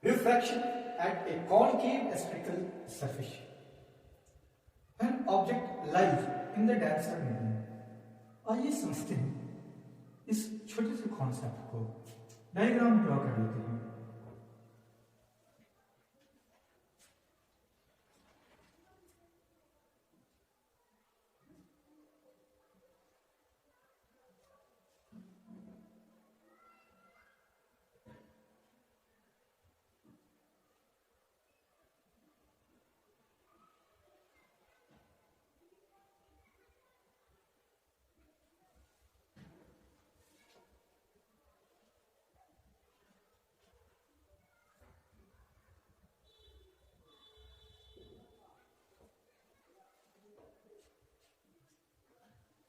Refraction at a concave spherical surface. An object lies in the dancer medium. आइए समझते हैं इस छोटे से कॉन्सेप्ट को। डायग्राम ड्रॉ कर लेते हैं।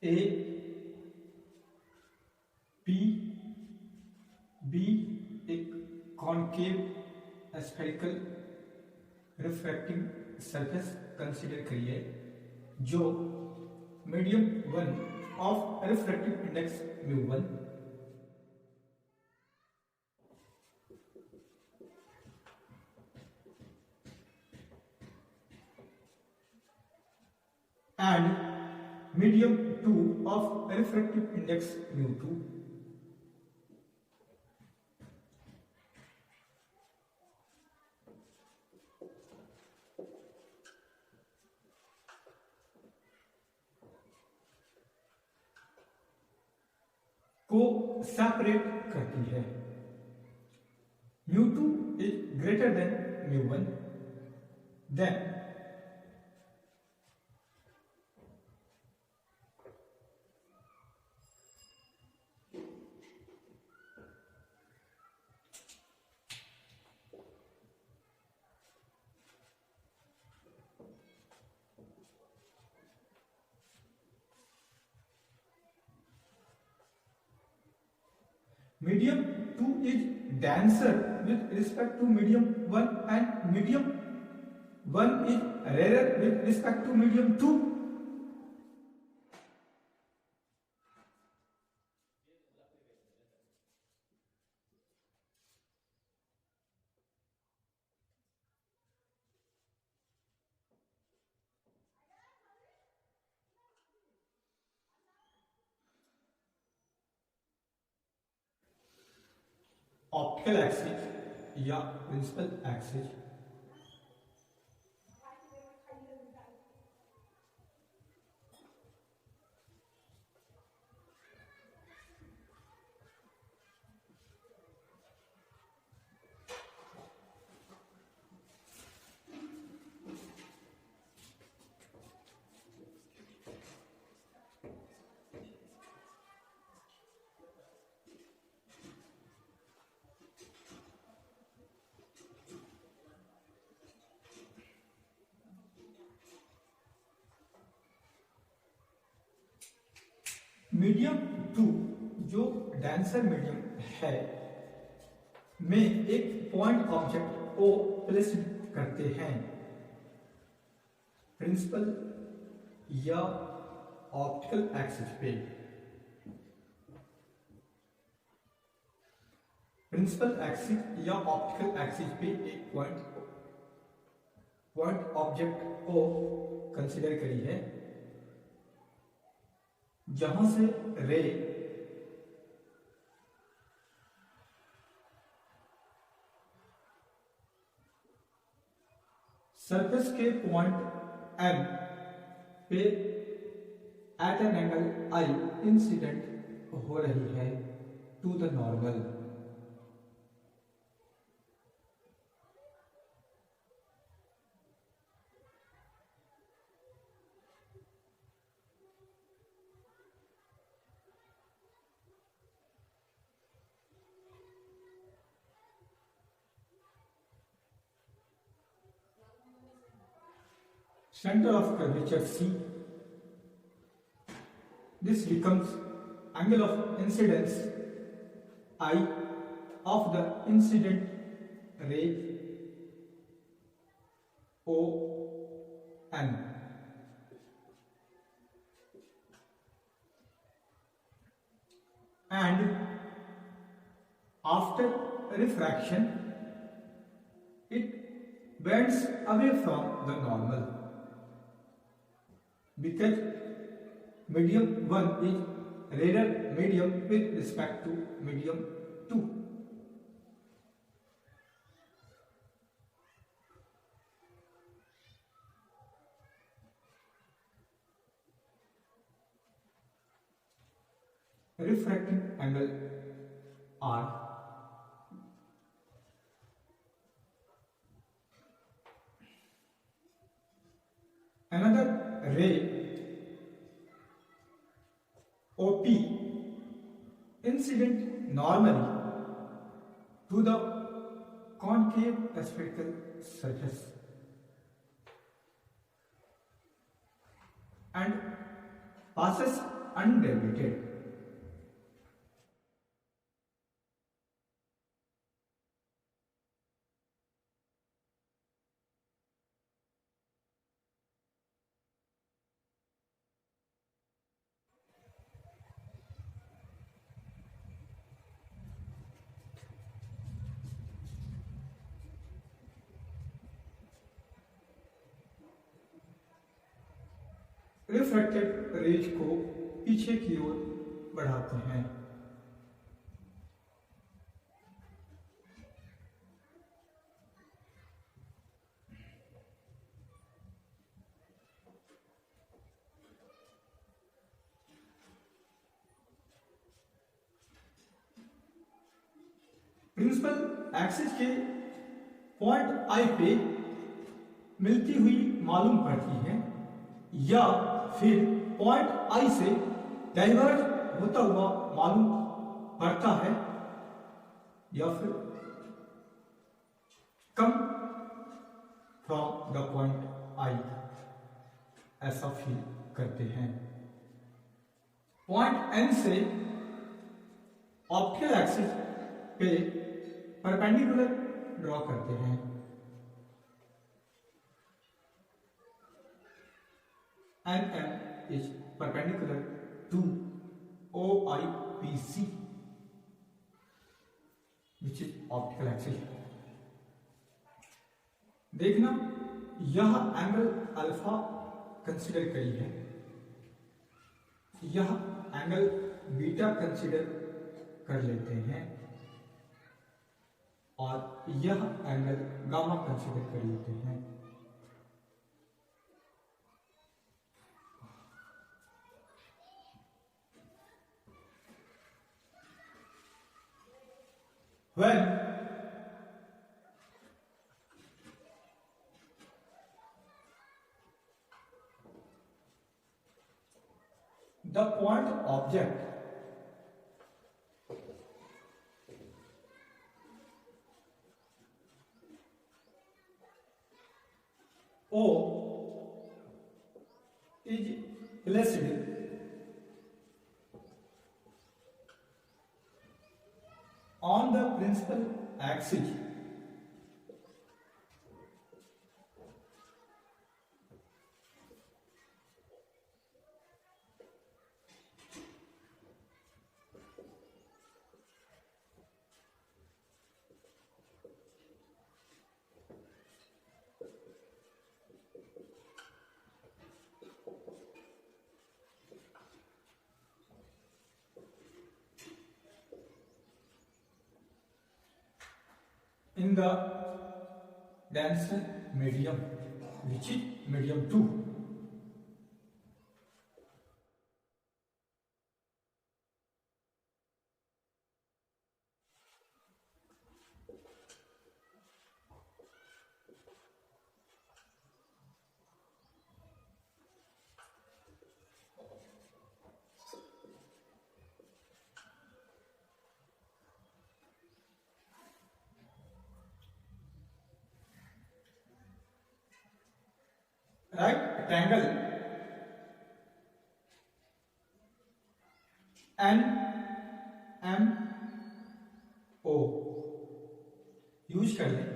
A, P, B एक concave spherical refracting surface consider करिए जो medium 1 of refractive index μ1 and medium 2 of refractive index μ2 को सेपरेट करती है। μ2 is greater than μ1, then medium 2 is denser with respect to medium 1 and medium 1 is rarer with respect to medium 2. Optical axis या principal axis medium 2 जो denser medium है में एक point object को place करते हैं प्रिंसिपल या ऑप्टिकल एक्सिस पे। प्रिंसिपल एक्सिस या ऑप्टिकल एक्सिस पे एक पॉइंट ऑब्जेक्ट को कंसीडर करी है जहां से रे सरफेस के पॉइंट एम पे at an angle I incident हो रही है to the normal. Center of curvature C. This becomes angle of incidence I of the incident ray ON. And after refraction it bends away from the normal because medium 1 is rarer medium with respect to medium 2. Refracting angle R. Another ray OP incident normally to the concave spherical surface and passes undeviated. Refracted rays को पीछे की ओर बढ़ाते हैं। Principal axis के point I पे मिलती हुई मालूम पड़ती है या फिर पॉइंट आई से डाइवर्ज होता हुआ मालूम पड़ता है या फिर come from the point I ऐसा फील करते हैं। पॉइंट एन से ऑप्टिकल एक्सिस पे परपेंडिकुलर ड्रॉ करते हैं। N M is perpendicular to OIPC which is optical axis. देखना यह एंगल अल्फा कंसिडर करी है, यह एंगल बीटा कंसिडर कर लेते हैं और यह एंगल गामा कंसिडर कर लेते हैं। When the point object O is placed on the principal axis, in the denser medium which is medium 2. Right triangle NMO use कर लें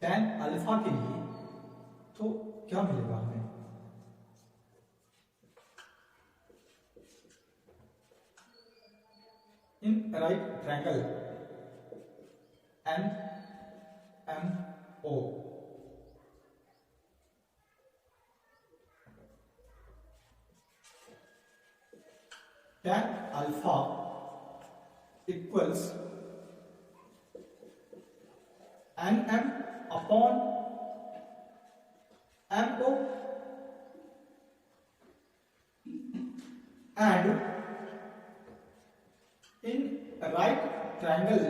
tan अल्फा के लिए तो क्या मिलेगा हमें? In right triangle NMO O. Tan alpha equals Nm upon Mo, and in right triangle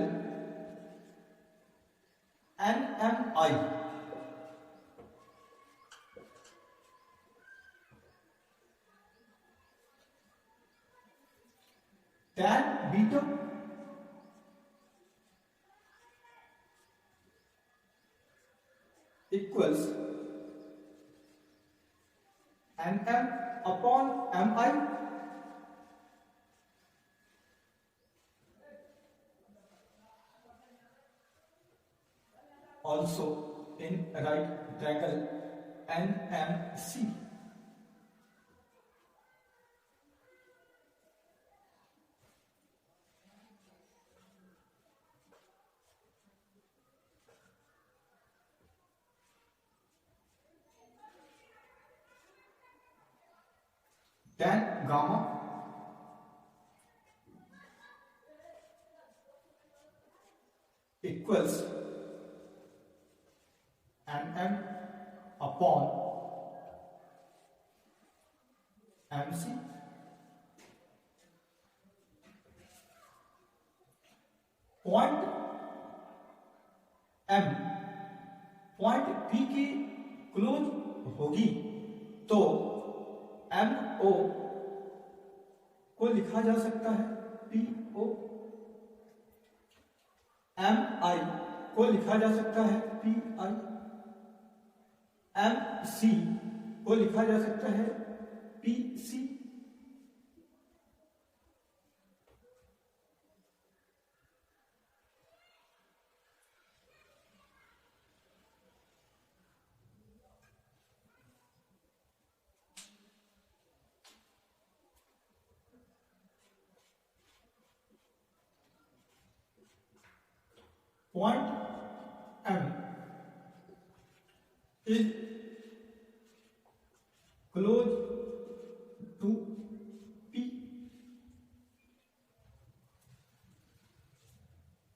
NMI, tan beta equals Nm upon Mi, also in right triangle NMC. Tan gamma equals Nm upon MC. Point M point P की close होगी तो MO को लिखा जा सकता है PO, MI को लिखा जा सकता है PI, MC को लिखा जा सकता है PC। Point M is close to P.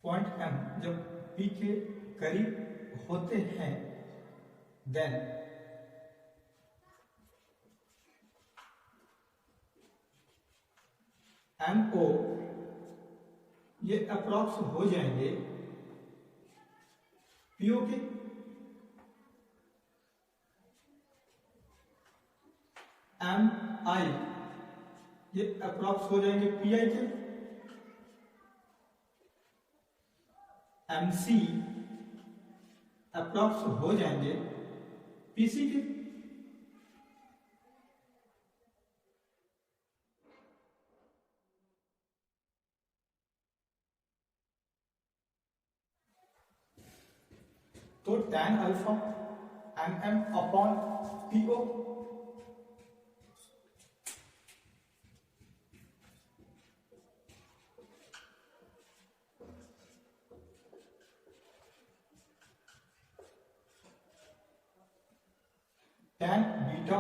Point M जब P के करीब होते हैं then MO ये अप्रॉक्स हो जाएंगे PO के, MI ये अप्रॉक्स हो जाएंगे PI के, MC अप्रॉक्स हो जाएंगे PC के। तो tan alpha MM upon PO tan beta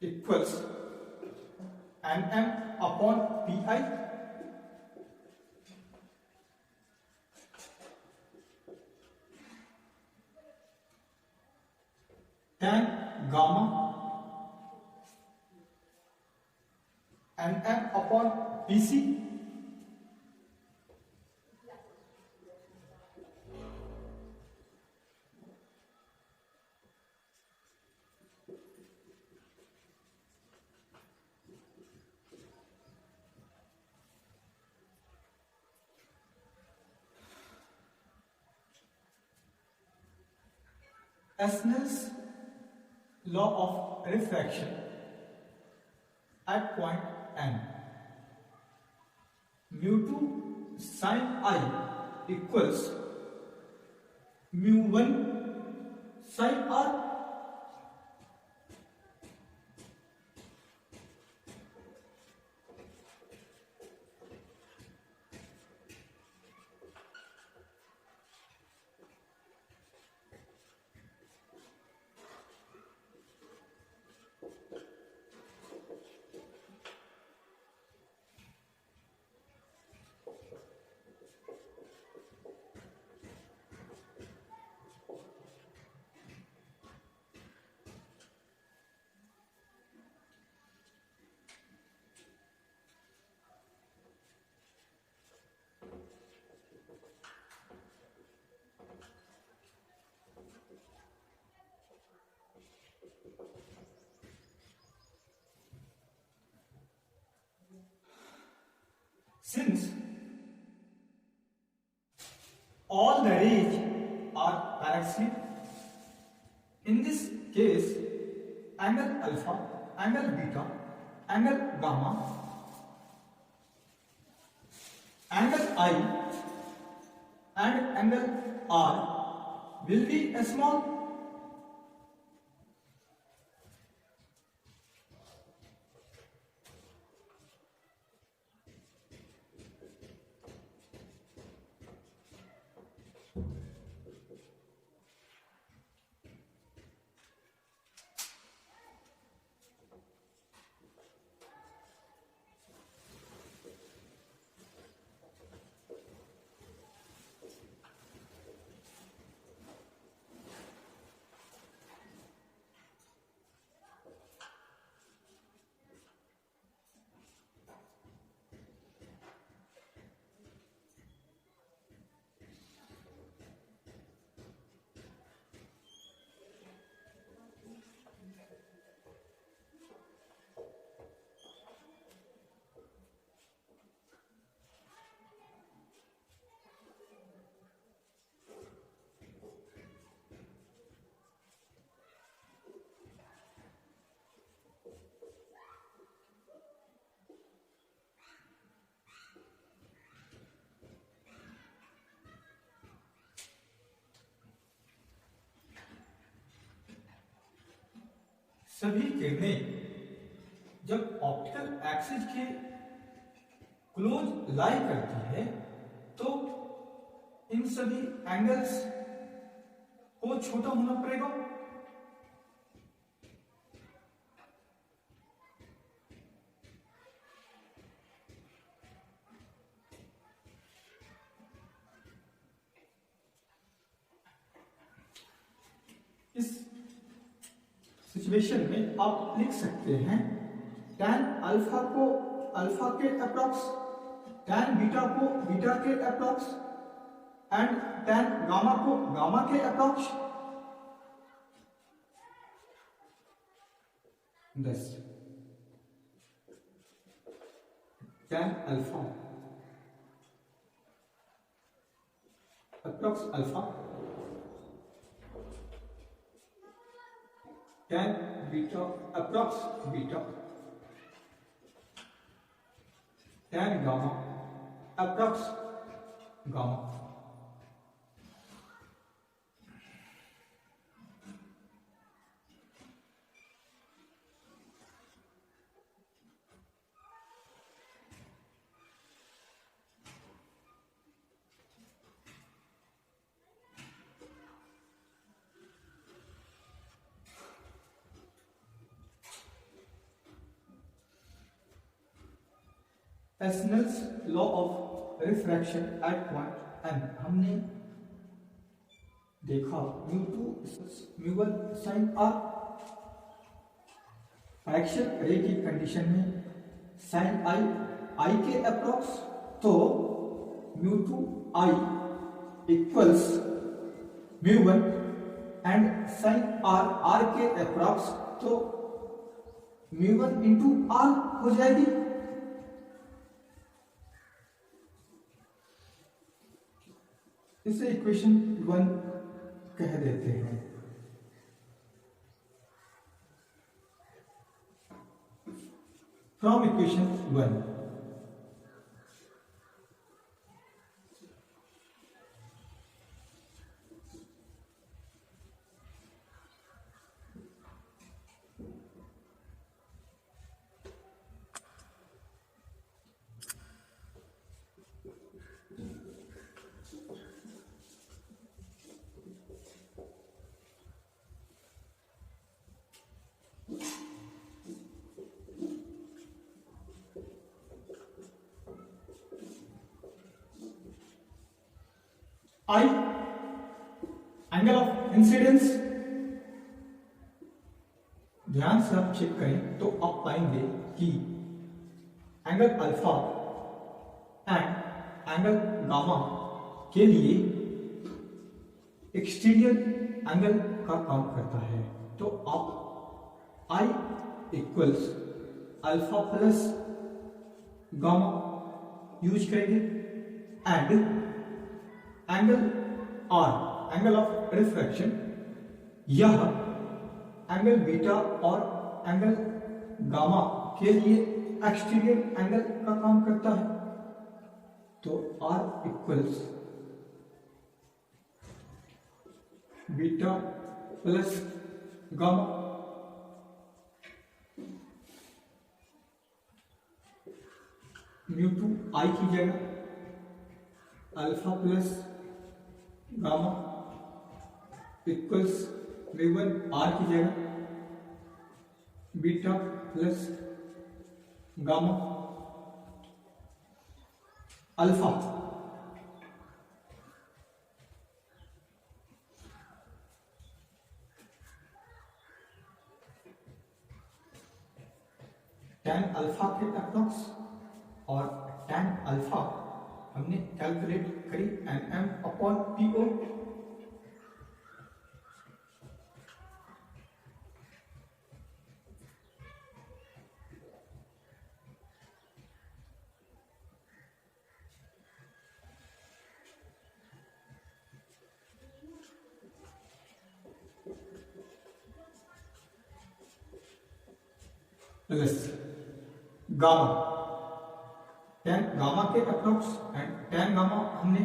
equals MM upon PI, tan gamma NM upon PC, Snell's law of refraction at point N, mu2 sin I equals mu1 sin R, Since all the rays are parallel, in this case angle alpha, angle beta, angle gamma, angle I and angle R will be small. सभी किरणें जब optical axis के close लाई करती है तो इन सभी angles को छोटा होना पड़ेगा। इस सिचुएशन में आप लिख सकते हैं tan अल्फा को अल्फा के अप्रॉक्स, tan बीटा को बीटा के अप्रॉक्स एंड tan गामा को गामा के अप्रॉक्स। दस tan alpha approx alpha, tan beta approx beta, tan gamma approx gamma. Snell's law of refraction at point n हमने देखा μ2 μ1 sin r। Fraction रे की condition में sin i के approx तो μ2 i equals μ1 and sin r के approx तो μ1 into r हो जाएगी। इसे इक्वेशन 1 कह देते हैं। From equation 1 I angle of incidence, ध्यान से आप चेक करें तो आप पाएंगे कि angle alpha and angle gamma के लिए एक्सटीरियर एंगल का काम करता है। तो आप I equals alpha plus gamma use करेंगे and angle R, angle of refraction, यह एंगल बीटा और एंगल गामा के लिए एक्सटीरियर एंगल का काम करता है। तो R equals beta plus gamma, mu two I की जगह alpha plus gamma equals mu one R की जगह beta plus gamma alpha tan alpha के अप्रॉक्स, और tan अल्फा हमने कैलकुलेट करी nm upon PO, plus gamma, tan gamma के approx and tan gamma हमने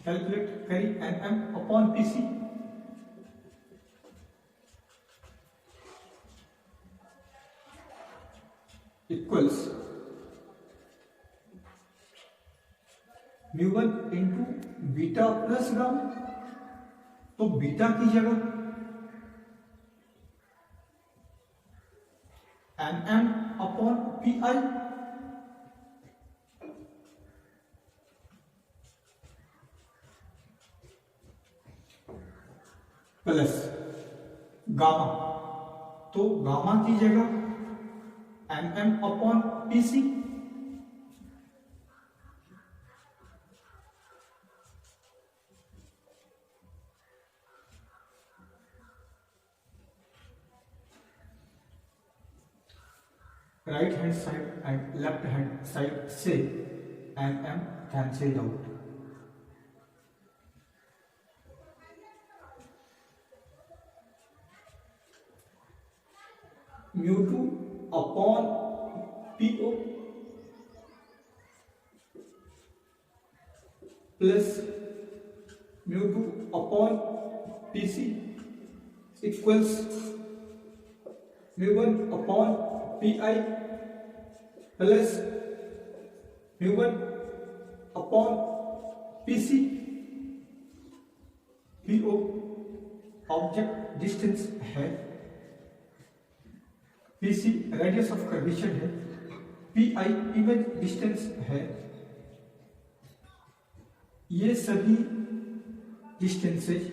कैलकुलेट करी nm upon PC, equals mu one into beta plus gamma. तो beta की जगह nm अपॉन पी आई, प्लस गामा, तो gamma की जगह nm upon PC, right hand side and left hand side से nm cancel out. Mu two upon PO plus mu two upon PC equals mu one upon P आई plus mu one upon PC. PO object distance है, PC radius of curvature है, P I image distance है। ये सभी distances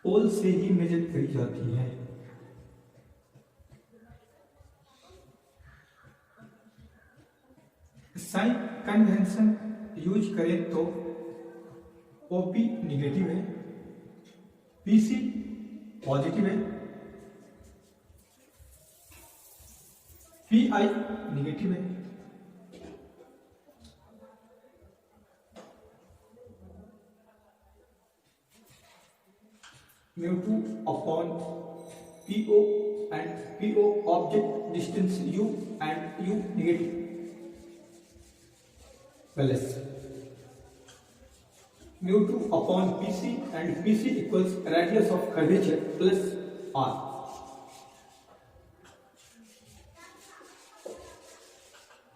पोल से ही major करी जाती है। Sign convention use करें तो ओपी निगेटिव है, पीसी पॉजिटिव है, पीआई निगेटिव है। Mu two upon PO and PO object distance U and U negative plus mu two upon PC and PC equals radius of curvature plus R.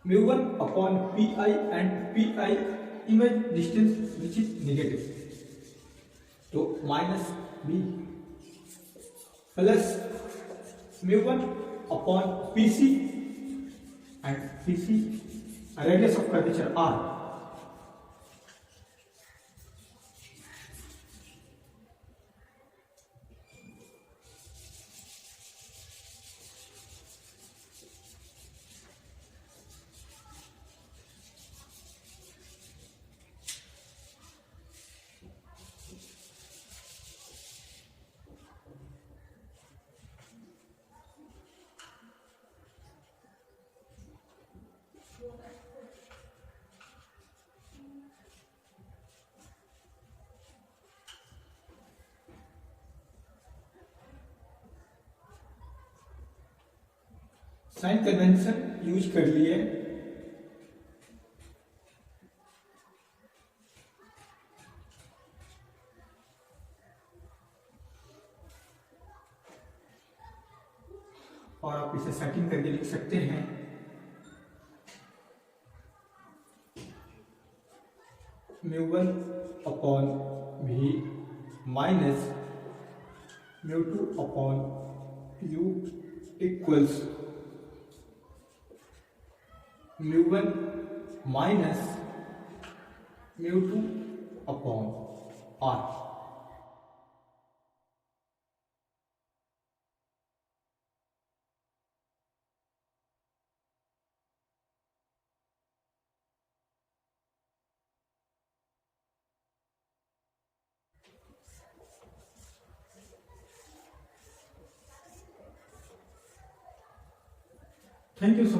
Mu one upon P I and P I image distance which is negative, तो minus B plus mu one upon PC and PC radius of curvature R. Sign convention use कर लिए। और आप इसे setting करके लिख सकते हैं μ1 upon v minus μ2 upon u equals μ1 minus μ2 upon r। Thank you so